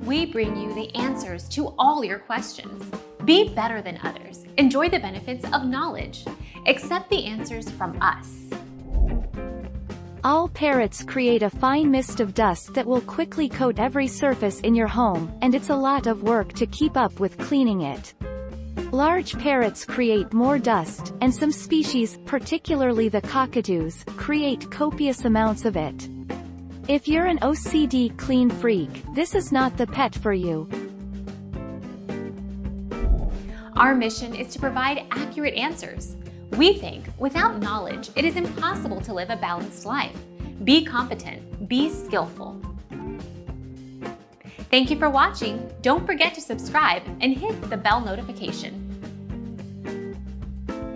We bring you the answers to all your questions. Be better than others. Enjoy the benefits of knowledge. Accept the answers from us. All parrots create a fine mist of dust that will quickly coat every surface in your home, and it's a lot of work to keep up with cleaning it. Large parrots create more dust, and some species, particularly the cockatoos, create copious amounts of it. If you're an OCD clean freak, this is not the pet for you. Our mission is to provide accurate answers. We think without knowledge, it is impossible to live a balanced life. Be competent, be skillful. Thank you for watching. Don't forget to subscribe and hit the bell notification.